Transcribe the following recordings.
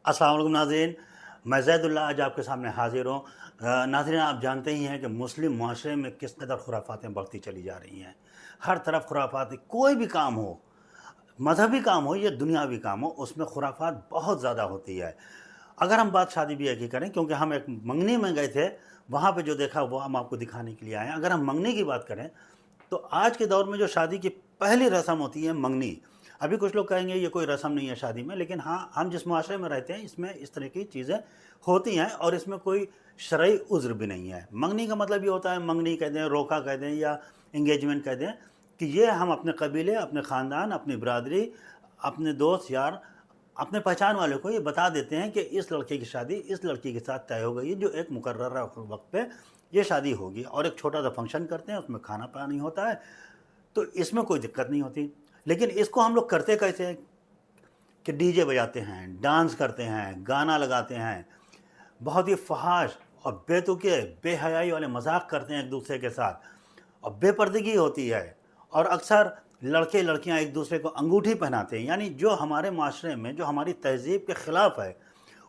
अस्सलाम वालेकुम नाज़रीन, मैं ज़ैदुल्लाह आज आपके सामने हाज़िर हूँ। नाज़रीन, आप जानते ही हैं कि मुस्लिम मुआशरे में किस कदर खुराफातें बढ़ती चली जा रही हैं। हर तरफ खुराफात, कोई भी काम हो, मज़हबी काम हो या दुनियावी काम हो, उसमें खुराफात बहुत ज़्यादा होती है। अगर हम बात शादी ब्याह की करें, क्योंकि हम एक मंगनी में गए थे, वहाँ पे जो देखा वो हम आपको दिखाने के लिए आए हैं। अगर हम मंगनी की बात करें तो आज के दौर में जो शादी की पहली रस्म होती है मंगनी। अभी कुछ लोग कहेंगे ये कोई रस्म नहीं है शादी में, लेकिन हाँ, हम जिस मुआशरे में रहते हैं इसमें इस तरह की चीज़ें होती हैं और इसमें कोई शरई उज़्र भी नहीं है। मंगनी का मतलब ये होता है, मंगनी कह दें, रोका कह दें या एंगेजमेंट कह दें, कि ये हम अपने कबीले, अपने ख़ानदान, अपनी बिरादरी, अपने दोस्त यार, अपने पहचान वालों को ये बता देते हैं कि इस लड़के की शादी इस लड़की के साथ तय हो गई है, जो एक मुकर्रर वक्त पे ये शादी होगी, और एक छोटा सा फंक्शन करते हैं, उसमें खाना पानी होता है, तो इसमें कोई दिक्कत नहीं होती। लेकिन इसको हम लोग करते कैसे हैं कि डीजे बजाते हैं, डांस करते हैं, गाना लगाते हैं, बहुत ही फहाश और बेतुके बेहयाई वाले मजाक करते हैं एक दूसरे के साथ, और बेपर्दगी होती है, और अक्सर लड़के लड़कियां एक दूसरे को अंगूठी पहनाते हैं। यानी जो हमारे माशरे में, जो हमारी तहजीब के ख़िलाफ़ है,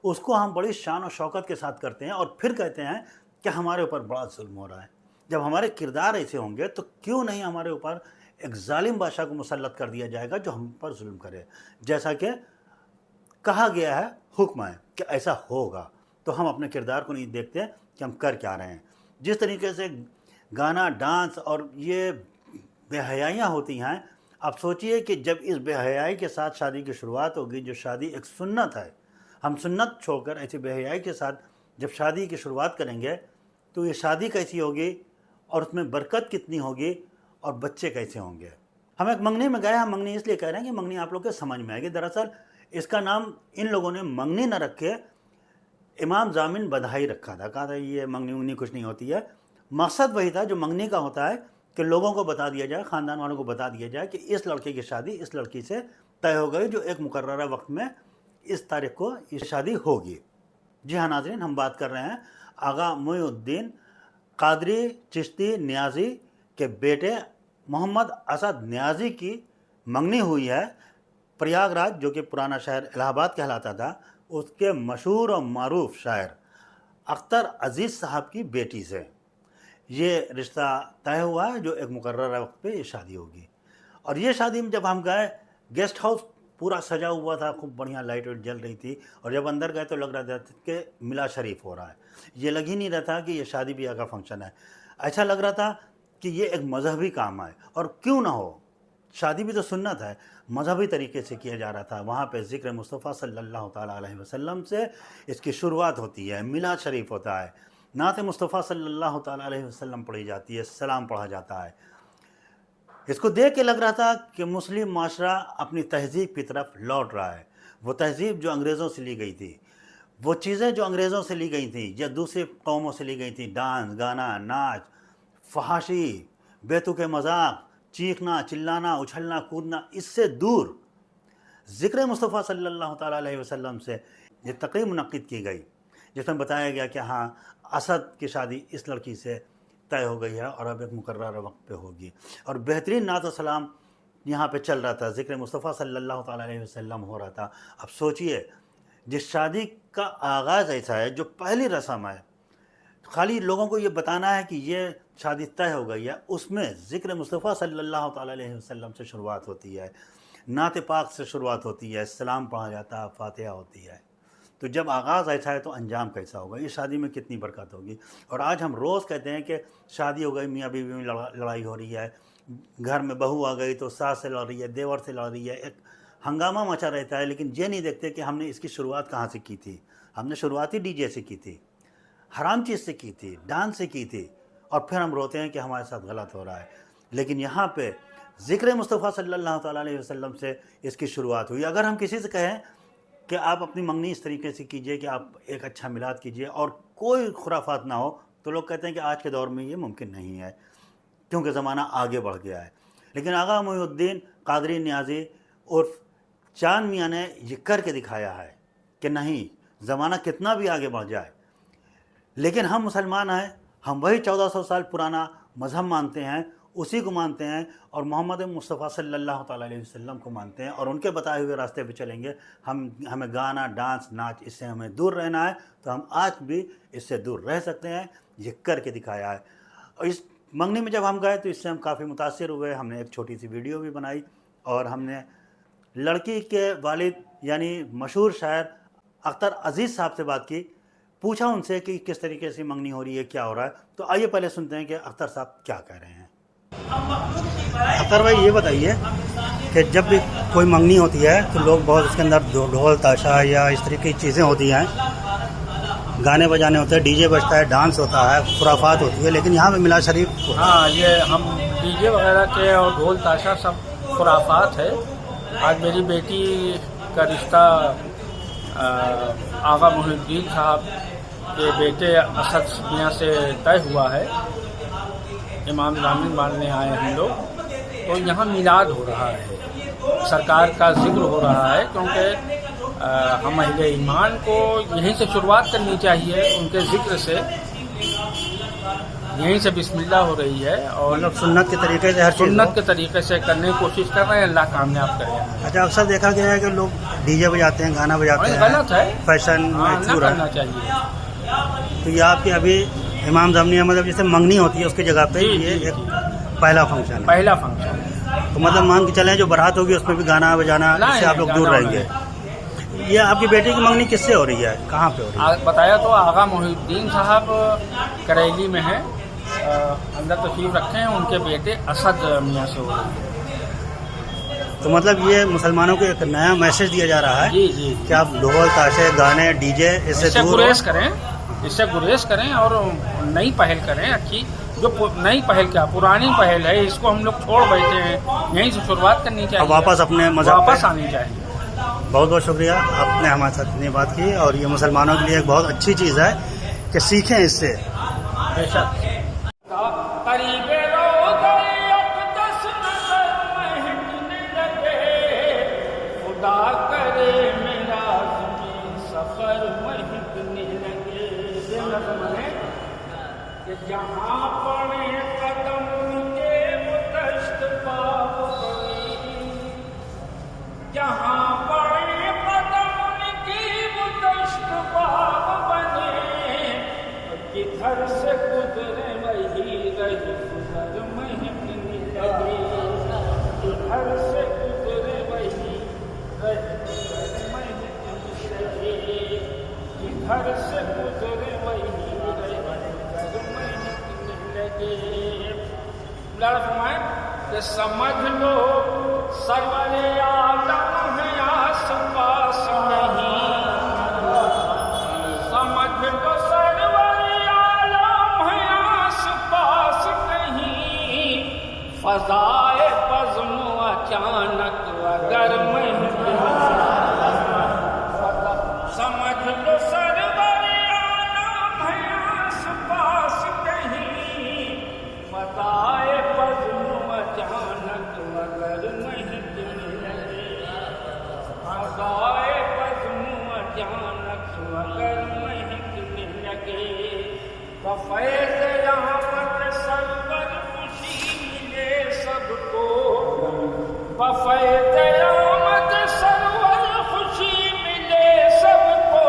उसको हम बड़ी शान और शौकत के साथ करते हैं, और फिर कहते हैं कि हमारे ऊपर बड़ा जुल्म हो रहा है। जब हमारे किरदार ऐसे होंगे तो क्यों नहीं हमारे ऊपर एक ज़ालिम बादशाह को मुसल्लत कर दिया जाएगा जो हम पर जुल्म करे। जैसा कि कहा गया है, हुक्म है कि ऐसा होगा, तो हम अपने किरदार को नहीं देखते कि हम कर क्या रहे हैं। जिस तरीके से गाना, डांस और ये बेहयाइयाँ होती हैं, आप सोचिए कि जब इस बेहयाई के साथ शादी की शुरुआत होगी, जो शादी एक सुन्नत है, हम सुन्नत छोड़कर ऐसी बेहयाई के साथ जब शादी की शुरुआत करेंगे, तो ये शादी कैसी होगी और उसमें बरकत कितनी होगी और बच्चे कैसे होंगे। हम एक मंगनी में गए, हम मंगनी इसलिए कह रहे हैं कि मंगनी आप लोग के समझ में आएगी। दरअसल इसका नाम इन लोगों ने मंगनी न रख के इमाम ज़ामिन बधाई रखा था। कहा था ये मंगनी उंगनी कुछ नहीं होती है। मकसद वही था जो मंगनी का होता है कि लोगों को बता दिया जाए, ख़ानदान वालों को बता दिया जाए कि इस लड़के की शादी इस लड़की से तय हो गई, जो एक मुकर्ररा वक्त में इस तारीख को ये शादी होगी। जी हाँ नाज़रीन, हम बात कर रहे हैं आगा मोइनुद्दीन कादरी चिश्ती नियाज़ी के बेटे मोहम्मद असद नियाज़ी की मंगनी हुई है। प्रयागराज, जो कि पुराना शहर इलाहाबाद कहलाता था, उसके मशहूर और मारूफ शायर अख्तर अज़ीज़ साहब की बेटी से ये रिश्ता तय हुआ है, जो एक मुकर्रर वक्त पे ये शादी होगी। और ये शादी में जब हम गए, गेस्ट हाउस पूरा सजा हुआ था, खूब बढ़िया लाइट वाइट जल रही थी, और जब अंदर गए तो लग रहा था कि मिला शरीफ हो रहा है। ये लग ही नहीं रहा था कि ये शादी ब्याह का फंक्शन है। ऐसा लग रहा था कि ये एक मजहबी काम है, और क्यों ना हो, शादी भी तो सुन्नत है, मजहबी तरीके से किया जा रहा था। वहाँ पे ज़िक्र मुस्तफ़ा सल्लल्लाहु ताला अलैहि वसल्लम से इसकी शुरुआत होती है, मिलाद शरीफ होता है, नात मुस्तफ़ा सल्लल्लाहु ताला अलैहि वसल्लम पढ़ी जाती है, सलाम पढ़ा जाता है। इसको देख के लग रहा था कि मुस्लिम माशरा अपनी तहज़ीब की तरफ लौट रहा है। वो तहज़ीब जो अंग्रेज़ों से ली गई थी, वो चीज़ें जो अंग्रेज़ों से ली गई थी या दूसरी कौमों से ली गई थी, डांस, गाना, नाच, फहाशी, बेतुके मज़ाक, चीखना, चिल्लाना, उछलना, कूदना, इससे दूर ज़िक्र मुस्तफ़ा सल्लल्लाहु ताला अलैहि वसल्लम से ये तक़रीब मुनक़्क़िद की गई, जिसमें बताया गया कि हाँ, असद की शादी इस लड़की से तय हो गई है और अब एक मुकर्रर वक्त पे होगी। और बेहतरीन नात व सलाम यहाँ पे चल रहा था, ज़िक्र मुस्तफ़ा सल्लल्लाहु ताला अलैहि वसल्लम हो रहा था। अब सोचिए, जिस शादी का आगाज़ ऐसा है, जो पहली रस्म है, खाली लोगों को ये बताना है कि ये शादी तय हो गई है, उसमें ज़िक्र मुस्तफ़ा सल्लल्लाहु ताला अलैहि वसल्लम से शुरुआत होती है, नात पाक से शुरुआत होती है, सलाम पढ़ा जाता है, फ़ातिहा होती है। तो जब आगाज़ ऐसा है तो अंजाम कैसा होगा, इस शादी में कितनी बरकत होगी। और आज हम रोज़ कहते हैं कि शादी हो गई, मियाँ बीवी में लड़ाई हो रही है, घर में बहू आ गई तो सास से लड़ रही है, देवर से लड़ रही है, एक हंगामा मचा रहता है। लेकिन ये नहीं देखते कि हमने इसकी शुरुआत कहाँ से की थी। हमने शुरुआत ही डीजे से की थी, हराम चीज़ से की थी, डांस से की थी, और फिर हम रोते हैं कि हमारे साथ गलत हो रहा है। लेकिन यहाँ पे ज़िक्र मुस्तफ़ा सल्लल्लाहु ताला अलैहि वसल्लम से इसकी शुरुआत हुई। अगर हम किसी से कहें कि आप अपनी मंगनी इस तरीके से कीजिए कि आप एक अच्छा मिलाद कीजिए और कोई खुराफात ना हो, तो लोग कहते हैं कि आज के दौर में ये मुमकिन नहीं है, क्योंकि ज़माना आगे बढ़ गया है। लेकिन आगा मोइनुद्दीन कादरी नियाज़ी उर्फ़ चांद मियाँ ने ये करके दिखाया है कि नहीं, ज़माना कितना भी आगे बढ़ जाए, लेकिन हम मुसलमान हैं, हम वही 1400 साल पुराना मज़हब मानते हैं, اسی کو مانتے ہیں اور محمد مصطفیٰ صلی اللہ تعالیٰ علیہ وسلم کو مانتے ہیں اور ان کے بتائے ہوئے راستے پہ چلیں گے. ہمیں گانا، ڈانس، ناچ اس سے ہمیں دور رہنا ہے تو ہم آج بھی اس سے دور رہ سکتے ہیں. یہ کر کے دکھایا ہے. اور اس منگنی میں جب ہم گئے تو اس سے ہم کافی متاثر ہوئے. ہم نے ایک چھوٹی سی ویڈیو بھی بنائی اور ہم نے لڑکی کے والد یعنی مشہور شاعر اختر عزیز صاحب سے بات کی، پوچھا ان سے کہ کس طریقے سے منگنی ہو رہی ہے، کیا ہو رہا ہے. تو آئیے پہلے سنتے ہیں کہ اختر صاحب کیا کہہ رہے ہیں. اختر بھائی یہ بتائیے کہ جب بھی کوئی منگنی ہوتی ہے تو لوگ بہت اس کے اندر ڈھول تاشا یا اس طریقے کی چیزیں ہوتی ہیں، گانے بجانے ہوتے ہیں، ڈی جے بجتا ہے، ڈانس ہوتا ہے، خرافات ہوتی ہے، لیکن یہاں پہ میلاد شریف ہاں یہ ہم ڈی جے وغیرہ کے اور ڈھول تاشا سب خرافات ہے. آج میری بیٹی کا رشتہ آغا محی الدین صاحب کے بیٹے اسد میاں سے طے ہوا ہے. امام ضامن ماننے آئے ہم لوگ، تو یہاں میلاد ہو رہا ہے، سرکار کا ذکر ہو رہا ہے، کیونکہ ہم اہل ایمان کو یہیں سے شروعات کرنی چاہیے، ان کے ذکر سے. یہیں سے بسم اللہ ہو رہی ہے اور مطلب سنت کے طریقے سے، ہر سنت کے طریقے سے کرنے کی کوشش کر رہے ہیں. اللہ کامیاب کرے. اچھا، اکثر دیکھا گیا ہے کہ لوگ ڈی جے بجاتے ہیں، گانا بجاتے ہیں، غلط ہے، فیشن نہ کرنا چاہیے. تو یہ آپ کے ابھی امام ضامنیہ مطلب جیسے منگنی ہوتی ہے اس کی جگہ پہ یہ ایک پہلا فنکشن ہے. پہلا فنکشن تو مطلب مان کے چلیں جو بارات ہوگی اس میں بھی گانا بجانا، اس سے آپ لوگ دور رہیں گے. یہ آپ کی بیٹی کی منگنی کس سے ہو رہی ہے، کہاں پہ ہو رہی ہے؟ بتایا تو آغا محی الدین صاحب کریلی میں ہیں، اندر تشریف رکھے ہیں. ان کے بیٹے اسد میاں سے ہو رہی ہے. تو مطلب یہ مسلمانوں کو ایک نیا میسج دیا جا رہا ہے جی کہ آپ ڈھول تاشے، گانے، ڈی جے اس سے دور اس سے گریز کریں اور نئی پہل کریں. اچھی جو نئی پہل کیا پرانی پہل ہے، اس کو ہم لوگ چھوڑ بیٹھے ہیں، یہیں سے شروعات کرنی چاہیے، واپس اپنے مذہب واپس آنی چاہیے. بہت بہت شکریہ، آپ نے ہمارے ساتھ اتنی بات کی اور یہ مسلمانوں کے لیے ایک بہت اچھی چیز ہے کہ سیکھیں اس سے. بے شک. جہاں پڑے قدم کے وہ دشت پاپ کوئی، جہاں پڑے قدم کی وہ دشت پاپ بنے، کدھر سے گزرے وہی رہی گزر مہکنے لگے، کدھر سے گزرے وہی رہی گزر مہکنے لگے، کدھر سے گزرے وہی فرمائیں کہ سمجھ لو سرور عالم ہے آس پاس نہیں، سمجھ لو سرور عالم ہے آس پاس نہیں، فضائے بزم اچانک اگر محفل، سمجھ لو سرور عالم ہے آس پاس نہیں، فضائے بزم اچانک اگر محفل لگے، فضائے بزم اچانک اگر محفل لگے، بفیض رحمت سرور خوشی ملے سب کو، بفیض رحمت سرور خوشی ملے سب کو،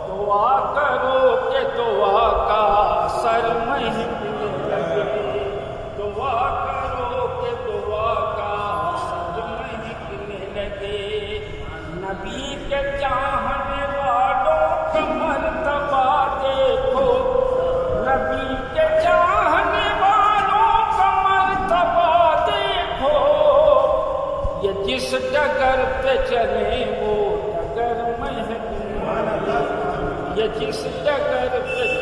دعا کرو کہ دعا کا اثر محفل لگے، دعا کرو کہ دعا کا اثر محفل لگے. نبی کے چاہنے والوں کا مرتبہ دیکھو، نبی کے چاہنے والوں کا مرتبہ دیکھو، یہ جس ڈگر پہ چلے وہ ڈگر محفل، یہ جس ڈگر پہ